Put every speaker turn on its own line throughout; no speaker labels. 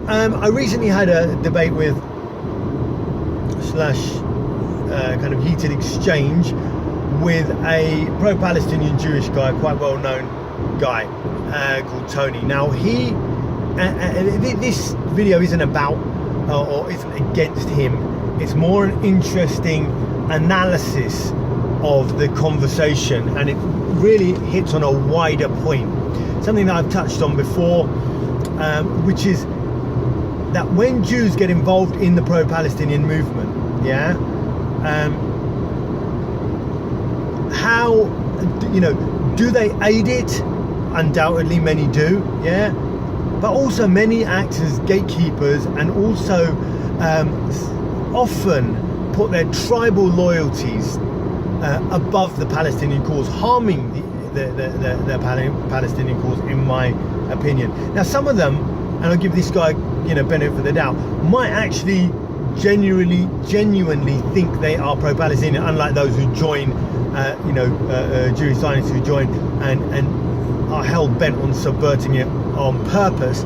I recently had a debate with kind of heated exchange with a pro-Palestinian Jewish guy, quite well-known guy called Tony. Now this video isn't about or isn't against him. It's more an interesting analysis of the conversation, and it really hits on a wider point, something that I've touched on before, which is that when Jews get involved in the pro-Palestinian movement, how, do they aid it? Undoubtedly many do, but also many act as gatekeepers, and also often put their tribal loyalties above the Palestinian cause, harming the Palestinian cause, in my opinion. Now, some of them, and I'll give this guy benefit of the doubt, might actually genuinely think they are pro-Palestinian, unlike those who join Jewish Zionists who join and are hell-bent on subverting it on purpose.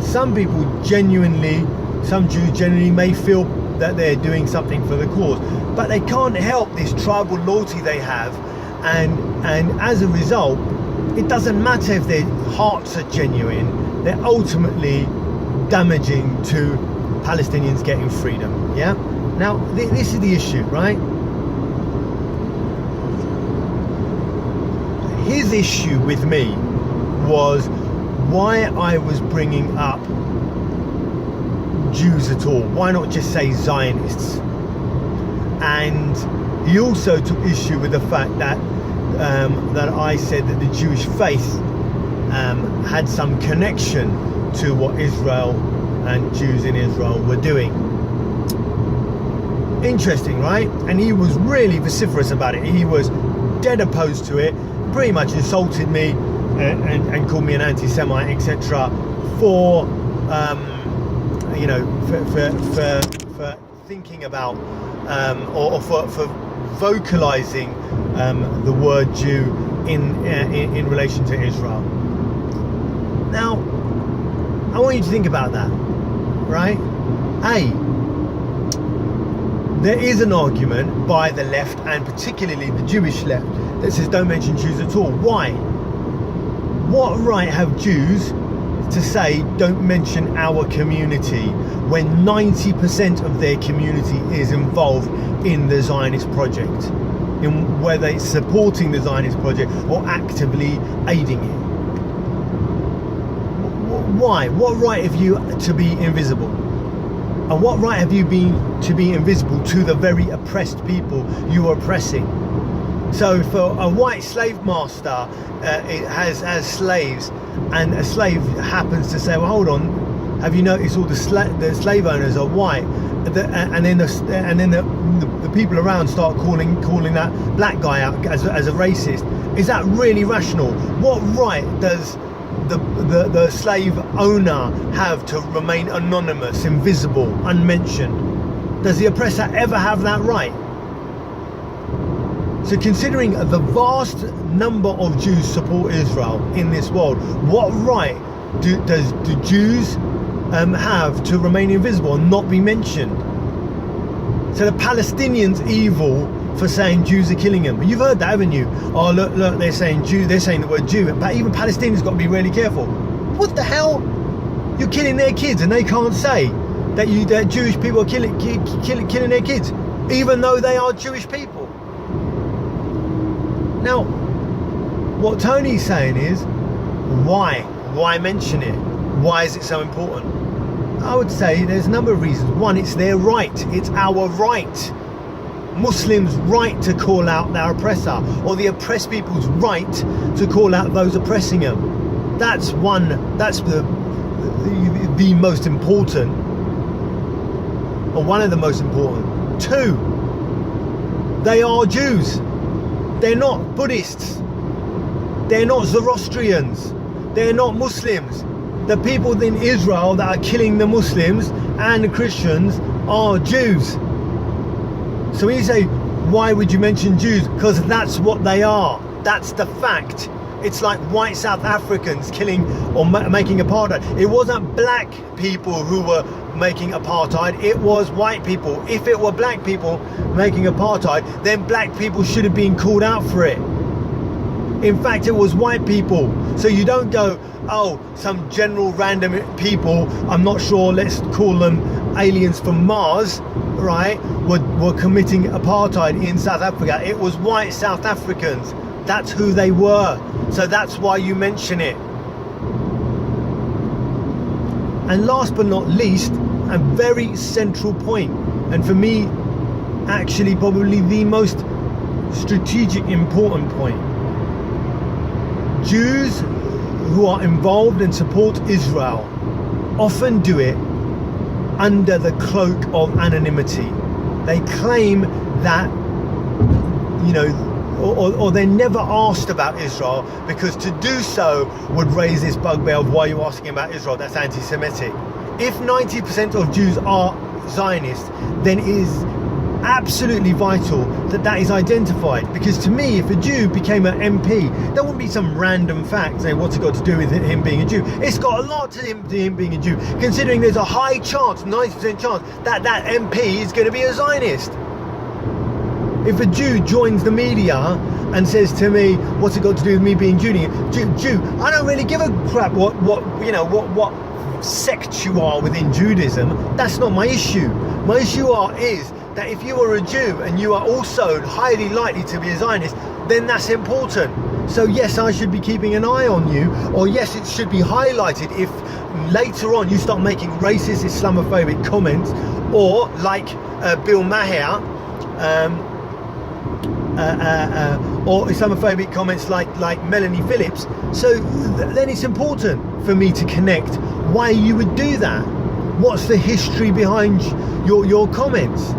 Some Jews genuinely may feel that they're doing something for the cause, but they can't help this tribal loyalty they have, and as a result, it doesn't matter if their hearts are genuine, they're ultimately damaging to Palestinians getting freedom. Now this is the issue, right? His issue with me was why I was bringing up Jews at all. Why not just say Zionists? And he also took issue with the fact that that I said that the Jewish faith had some connection to what Israel and Jews in Israel were doing. Interesting, right? And he was really vociferous about it. He was dead opposed to it, pretty much insulted me and called me an anti-Semite, etc. for for thinking about or for vocalizing the word Jew in relation to Israel. Now, I want you to think about that, right? There is an argument by the left, and particularly the Jewish left, that says don't mention Jews at all. Why? What right have Jews to say don't mention our community when 90% of their community is involved in the Zionist project, in whether it's supporting the Zionist project or actively aiding it? Why? What right have you to be invisible? And what right have you to be invisible to the very oppressed people you are oppressing? So for a white slave master it has slaves, and a slave happens to say, well, hold on, have you noticed all the slave owners are white? And then the people around start calling that black guy out as a racist. Is that really rational? What right does the slave owner have to remain anonymous, invisible, unmentioned? Does the oppressor ever have that right? So considering the vast number of Jews support Israel in this world, what right do Jews have to remain invisible and not be mentioned? So the Palestinians evil for saying Jews are killing them. You've heard that, haven't you? Oh, look, they're saying Jew, they're saying the word Jew, but even Palestinians got to be really careful. What the hell? You're killing their kids, and they can't say that Jewish people are killing their kids, even though they are Jewish people. Now, what Tony's saying is, why mention it? Why is it so important? I would say there's a number of reasons. One, it's their right. It's our right. Muslims' right to call out their oppressor, or the oppressed people's right to call out those oppressing them. That's the most important, or one of the most important. Two, they are Jews. They're not Buddhists. They're not Zoroastrians. They're not Muslims. The people in Israel that are killing the Muslims and the Christians are Jews. So when you say, why would you mention Jews? Because that's what they are. That's the fact. It's like white South Africans killing or making apartheid. It wasn't black people who were making apartheid, it was white people. If it were black people making apartheid, then black people should have been called out for it. In fact, it was white people. So you don't go, oh, some general random people, I'm not sure, let's call them aliens from Mars, right, were committing apartheid in South Africa. It was white South Africans. That's who they were. So that's why you mention it. And last but not least, a very central point, and for me, actually probably the most strategic important point. Jews who are involved and support Israel often do it under the cloak of anonymity. They claim that, you know, or they're never asked about Israel, because to do so would raise this bugbear of, why are you asking about Israel? That's anti-Semitic. If 90% of Jews are Zionists, then it is absolutely vital that that is identified. Because to me, if a Jew became an MP, there wouldn't be some random fact saying what's it got to do with him being a Jew. It's got a lot to him being a Jew, considering there's a high chance, 90% chance, that that MP is going to be a Zionist. If a Jew joins the media and says to me, what's it got to do with me being Jew? I don't really give a crap what sect you are within Judaism. That's not my issue. My issue is that if you are a Jew and you are also highly likely to be a Zionist, then that's important. So yes, I should be keeping an eye on you, or yes, it should be highlighted if later on you start making racist, Islamophobic comments, or like Bill Maher, or Islamophobic comments like Melanie Phillips. So then it's important for me to connect why you would do that. What's the history behind your comments?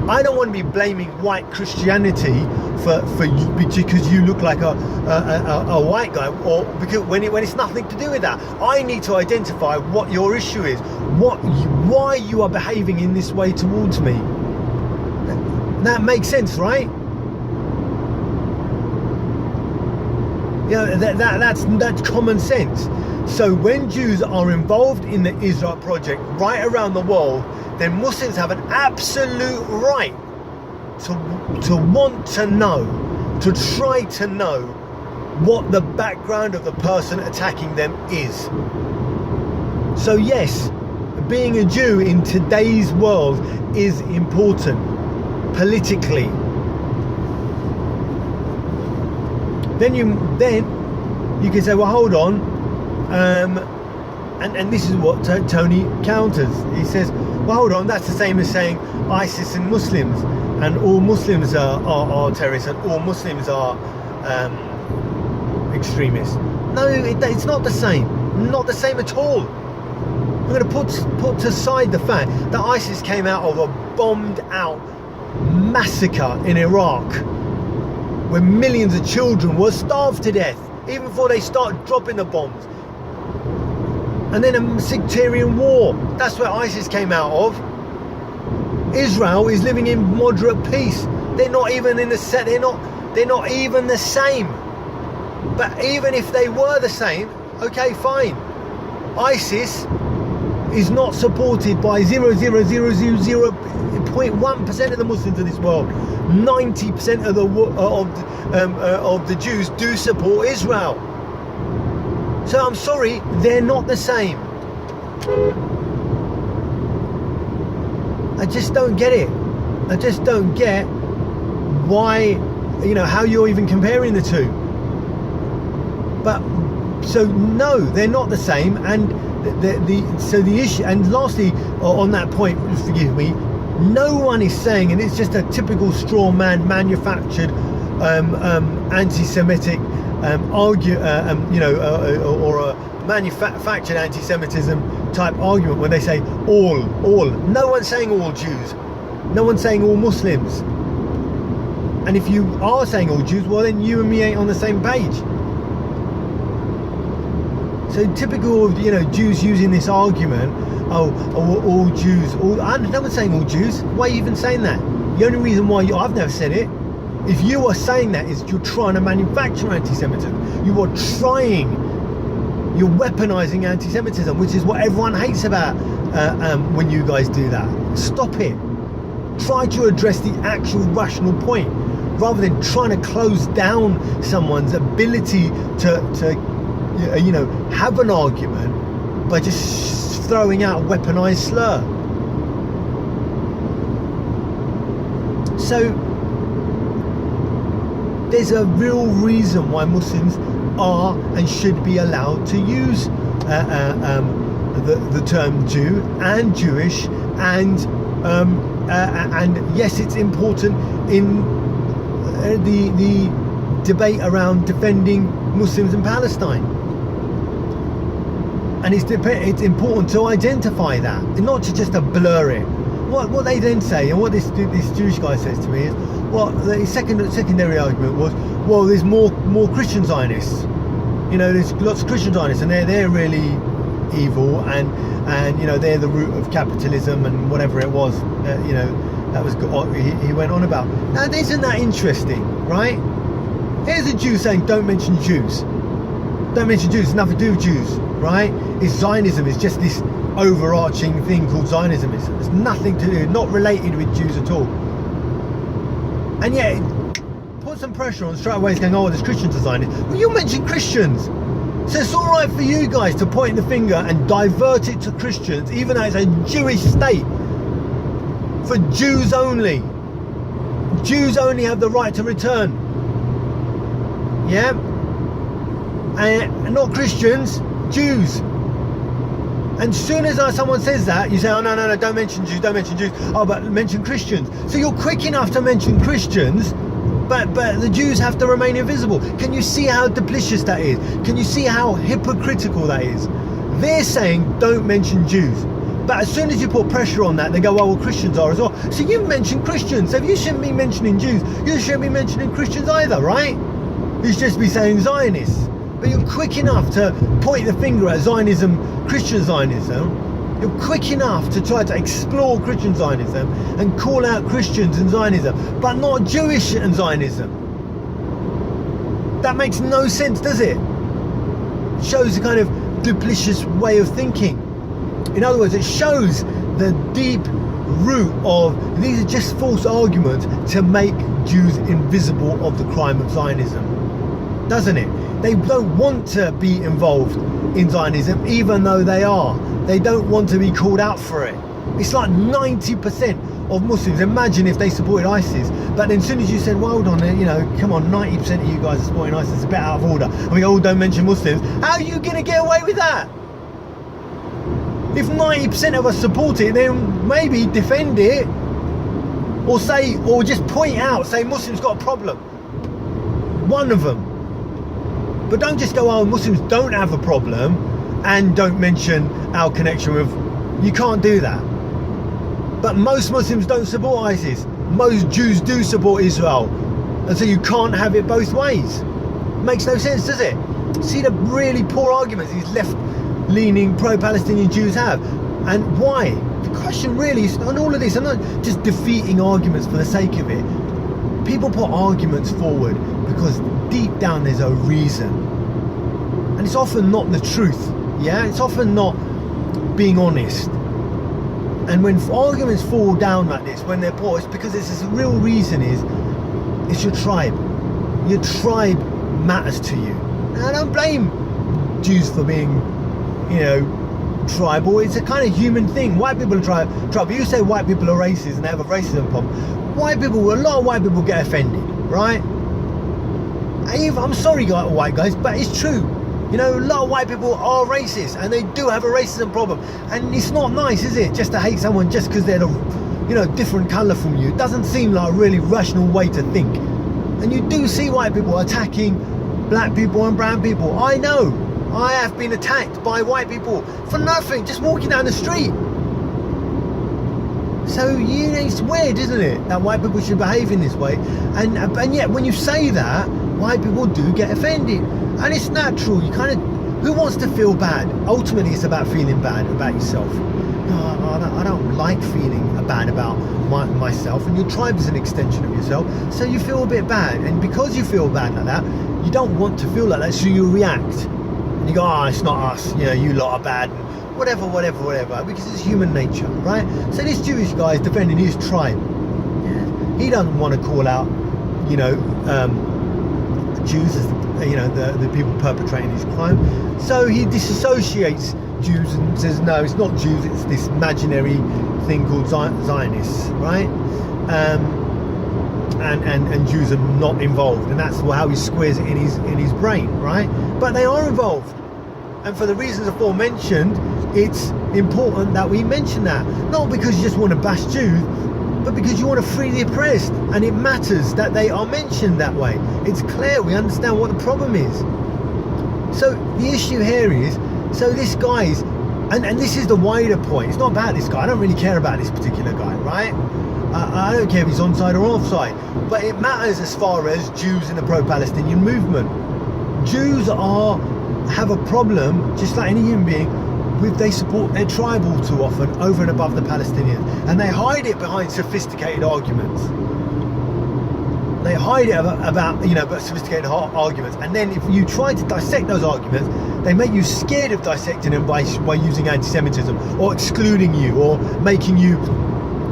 I don't want to be blaming white Christianity for you because you look like a white guy, or because when it's nothing to do with that. I need to identify what your issue is, why you are behaving in this way towards me. That makes sense, right? You know, that's common sense. So when Jews are involved in the Israel project right around the world, then Muslims have an absolute right to want to know, to try to know what the background of the person attacking them is. So yes, being a Jew in today's world is important politically. Then you can say, well, hold on, and this is what Tony counters. He says, well, hold on, that's the same as saying ISIS and Muslims, and all Muslims are terrorists, and all Muslims are extremists. No, it's not the same. Not the same at all. I'm going to put aside the fact that ISIS came out of a bombed out massacre in Iraq, where millions of children were starved to death, even before they started dropping the bombs. And then a sectarian war. That's where ISIS came out of. Israel is living in moderate peace. They're not even in the set. They're not even the same. But even if they were the same, okay, fine. ISIS is not supported by 0.1% of the Muslims in this world. 90% of the Jews do support Israel. So I'm sorry, they're not the same. I just don't get it. I just don't get why, how you're even comparing the two. But so no, they're not the same. And the issue, and lastly on that point, forgive me, no one is saying, and it's just a typical straw man manufactured anti-Semitic or a manufactured anti-Semitism type argument when they say all. No one's saying all Jews. No one's saying all Muslims. And if you are saying all Jews, well then you and me ain't on the same page. So typical of Jews using this argument, all Jews, no one's saying all Jews. Why are you even saying that? The only reason why I've never said it, If you are saying that, is you're trying to manufacture anti-Semitism. You're weaponizing anti-Semitism, which is what everyone hates about when you guys do that. Stop it. Try to address the actual rational point, rather than trying to close down someone's ability to have an argument by just throwing out a weaponized slur. So there's a real reason why Muslims are and should be allowed to use the term Jew and Jewish, and yes, it's important in the debate around defending Muslims in Palestine, and it's important to identify that and not to just blur it. What they then say, and what this Jewish guy says to me is, well, the secondary argument was, well, there's more Christian Zionists. There's lots of Christian Zionists, and they're really evil, and they're the root of capitalism and whatever it was. That was he went on about. Now, isn't that interesting, right? Here's a Jew saying, don't mention Jews. Don't mention Jews. It's nothing to do with Jews, right? It's Zionism. It's just this overarching thing called Zionism. It's nothing to do, not related with Jews at all. And yet, put some pressure on straight away. He's going, oh, there's Christians are Zionists. Well, you mentioned Christians. So it's all right for you guys to point the finger and divert it to Christians, even though it's a Jewish state. For Jews only. Jews only have the right to return. Yeah? And not Christians, Jews. And as soon as someone says that, you say, oh, no, don't mention Jews, don't mention Jews. Oh, but mention Christians. So you're quick enough to mention Christians, but the Jews have to remain invisible. Can you see how duplicitous that is? Can you see how hypocritical that is? They're saying, don't mention Jews. But as soon as you put pressure on that, they go, well, Christians are as well. So you mentioned Christians. So if you shouldn't be mentioning Jews, you shouldn't be mentioning Christians either, right? You should just be saying Zionists. But you're quick enough to point the finger at Zionism, Christian Zionism. You're quick enough to try to explore Christian Zionism and call out Christians and Zionism, but not Jewish and Zionism. That makes no sense, does it? It shows a kind of duplicitous way of thinking. In other words, it shows the deep root of these are just false arguments to make Jews invisible of the crime of Zionism, doesn't it? They don't want to be involved in Zionism, even though they are. They don't want to be called out for it. It's like 90% of Muslims. Imagine if they supported ISIS, but then as soon as you said, well, hold on, come on, 90% of you guys are supporting ISIS, it's a bit out of order, and we all don't mention Muslims. How are you going to get away with that? If 90% of us support it, then maybe defend it, or just point out, say Muslims got a problem. One of them. But don't just go, oh, Muslims don't have a problem, and don't mention our connection with. You can't do that. But most Muslims don't support ISIS. Most Jews do support Israel. And so you can't have it both ways. Makes no sense, does it? See the really poor arguments these left-leaning pro-Palestinian Jews have. And why? The question really is, on all of this, I'm not just defeating arguments for the sake of it. People put arguments forward because deep down there's a reason. And it's often not the truth. Yeah? It's often not being honest. And when arguments fall down like this, when they're poor, it's because this real reason is, it's your tribe. Your tribe matters to you. And I don't blame Jews for being, tribal. It's a kind of human thing. White people are tribal. You say white people are racist and they have a racism problem. A lot of white people get offended, right? I'm sorry, white guys, but it's true. A lot of white people are racist and they do have a racism problem. And it's not nice, is it? Just to hate someone just because they're different colour from you. It doesn't seem like a really rational way to think. And you do see white people attacking black people and brown people. I know. I have been attacked by white people for nothing, just walking down the street. So, it's weird, isn't it? That white people should behave in this way. And yet, when you say that, white people do get offended. And it's natural. Who wants to feel bad? Ultimately, it's about feeling bad about yourself. No, I don't like like feeling bad about myself, and your tribe is an extension of yourself, so you feel a bit bad, and because you feel bad like that, you don't want to feel like that, so you react, and you go, oh, it's not us, you lot are bad, whatever, because it's human nature, right? So this Jewish guy is defending his tribe. He doesn't want to call out, Jews as the people perpetrating his crime. So he disassociates Jews and says, no, it's not Jews, it's this imaginary thing called Zionists, right? And Jews are not involved, and that's how he squares it in his brain, right? But they are involved, and for the reasons aforementioned, it's important that we mention that, not because you just want to bash Jews, but because you want to free the oppressed, and it matters that they are mentioned that way. It's clear, we understand what the problem is. So the issue here is, so this guy's, and this is the wider point, it's not about this guy, I don't really care about this particular guy, right? I don't care if he's onside or offside, but it matters as far as Jews in the pro-Palestinian movement. Jews have a problem, just like any human being, they support their tribal too often over and above the Palestinians, and they hide it behind sophisticated arguments. They hide it about sophisticated arguments, and then if you try to dissect those arguments, they make you scared of dissecting them by using anti-Semitism or excluding you or making you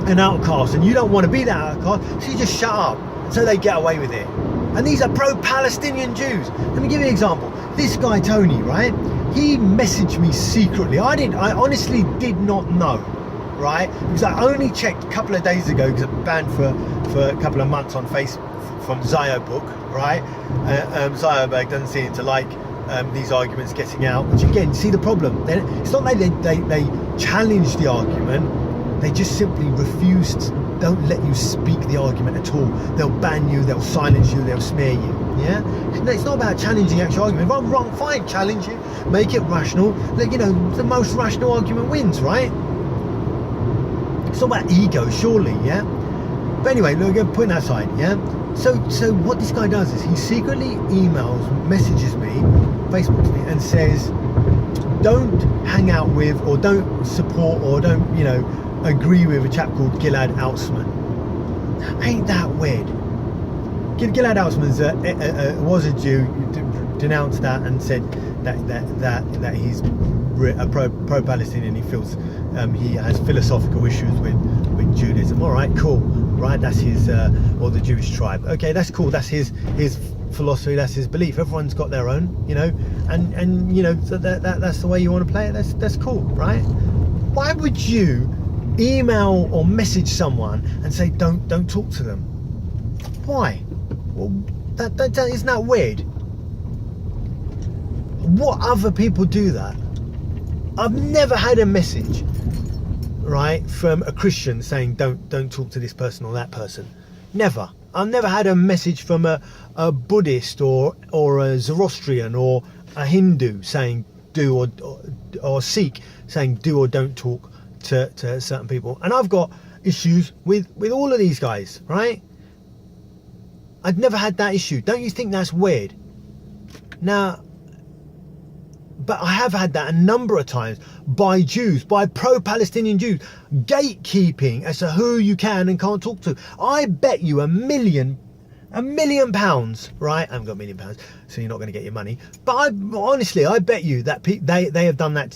an outcast, and you don't want to be that outcast, so you just shut up. So they get away with it. And these are pro-Palestinian Jews. Let me give you an example. This guy Tony, right? He messaged me secretly. I honestly did not know, right? Because I only checked a couple of days ago, because I'm banned for a couple of months on Facebook from Ziobook, right? Ziobook doesn't seem to like these arguments getting out, which again, see the problem. It's not like they challenge the argument, they just simply refuse, don't let you speak the argument at all. They'll ban you, they'll silence you, they'll smear you. Yeah, it's not about challenging the actual argument. If I'm wrong, fine, challenge it, make it rational. The most rational argument wins, right? It's not about ego, surely, yeah. But anyway, look, putting that aside, yeah. So what this guy does is he secretly messages me, Facebooks me, and says, don't hang out with, or don't support, or don't agree with a chap called Gilad Outzman. Ain't that weird? Gilad Outzman was a Jew, denounced that and said that he's a pro-Palestinian. He feels he has philosophical issues with Judaism. All right, cool. Right, that's his or the Jewish tribe. Okay, that's cool. That's his philosophy. That's his belief. Everyone's got their own, and so that's the way you want to play it. That's cool, right? Why would you email or message someone and say don't talk to them? Why? Well, that isn't that weird? What other people do that? I've never had a message, right, from a Christian saying don't talk to this person or that person. Never. I've never had a message from a Buddhist or a Zoroastrian or a Hindu saying do or Sikh saying do or don't talk to certain people. And I've got issues with all of these guys, right? I've never had that issue. Don't you think that's weird? Now, but I have had that a number of times by Jews, by pro-Palestinian Jews, gatekeeping as to who you can and can't talk to. I bet you £1 million, right? I haven't got £1 million, so you're not going to get your money. But honestly, I bet you that they have done that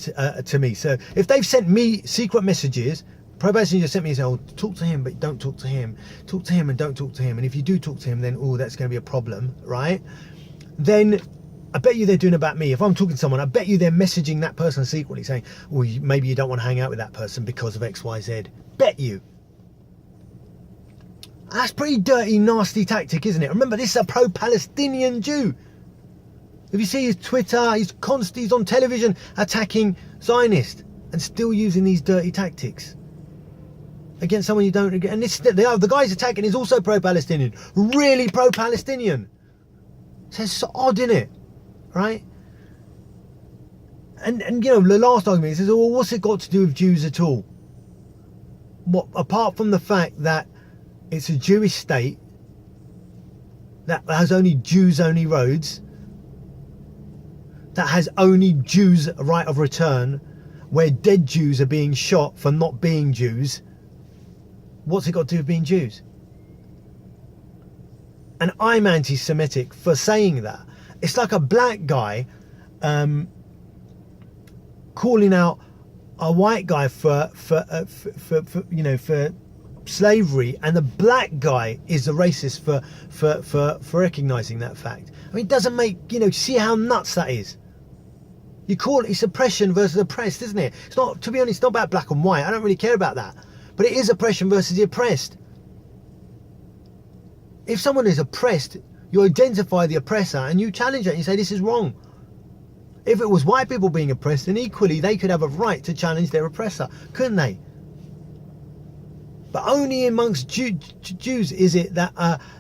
to me. So if they've sent me secret messages, pro-Palestinian just sent me and said, oh, talk to him, but don't talk to him. Talk to him and don't talk to him. And if you do talk to him, then, oh, that's going to be a problem, right? Then I bet you they're doing about me. If I'm talking to someone, I bet you they're messaging that person secretly saying, well, maybe you don't want to hang out with that person because of X, Y, Z. Bet you. That's pretty dirty, nasty tactic, isn't it? Remember, this is a pro-Palestinian Jew. If you see his Twitter, he's on television attacking Zionists and still using these dirty tactics against someone you don't. And the guy's attacking is also pro-Palestinian, really pro-Palestinian. So it's so odd, isn't it? Right? And the last argument, he says, well, what's it got to do with Jews at all? What, apart from the fact that it's a Jewish state that has only Jews-only roads, that has only Jews' right of return, where dead Jews are being shot for not being Jews, What's it got to do with being Jews? And I'm anti-Semitic for saying that. It's like a black guy calling out a white guy for slavery, and the black guy is the racist for recognizing that fact. I mean, it doesn't make, see how nuts that is. You call it's oppression versus oppressed, isn't it? It's not, to be honest, it's not about black and white. I don't really care about that. But it is oppression versus the oppressed. If someone is oppressed, you identify the oppressor and you challenge it and you say this is wrong. If it was white people being oppressed, then equally they could have a right to challenge their oppressor, couldn't they? But only amongst Jews is it that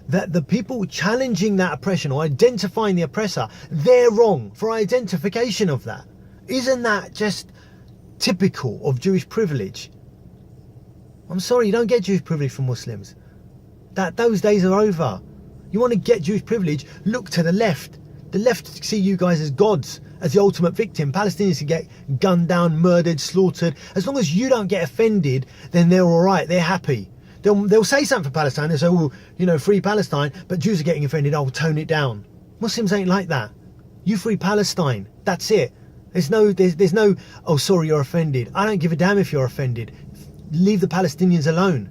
that the people challenging that oppression or identifying the oppressor, they're wrong for identification of that. Isn't that just typical of Jewish privilege? I'm sorry, you don't get Jewish privilege from Muslims. Those days are over. You want to get Jewish privilege, look to the left. The left see you guys as gods, as the ultimate victim. Palestinians can get gunned down, murdered, slaughtered. As long as you don't get offended, then they're all right. They're happy. They'll say something for Palestine. They'll say, well, free Palestine. But Jews are getting offended. Oh, tone it down. Muslims ain't like that. You free Palestine. That's it. There's no, oh, sorry, you're offended. I don't give a damn if you're offended. Leave the Palestinians alone.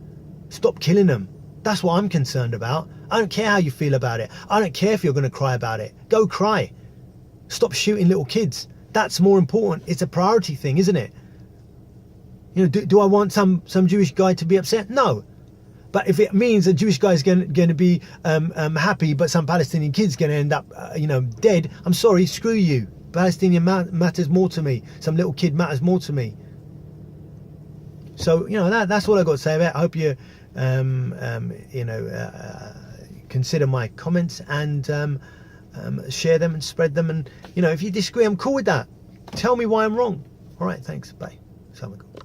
Stop killing them. That's what I'm concerned about. I don't care how you feel about it. I don't care if you're going to cry about it. Go cry. Stop shooting little kids. That's more important. It's a priority thing, isn't it? Do I want some Jewish guy to be upset? No. But if it means a Jewish guy is going to be happy, but some Palestinian kid's going to end up, dead, I'm sorry, screw you. Palestinian matters more to me. Some little kid matters more to me. So, that's what I've got to say about it. I hope you, consider my comments and share them and spread them. And, if you disagree, I'm cool with that. Tell me why I'm wrong. All right, thanks. Bye. Assalamu alaikum.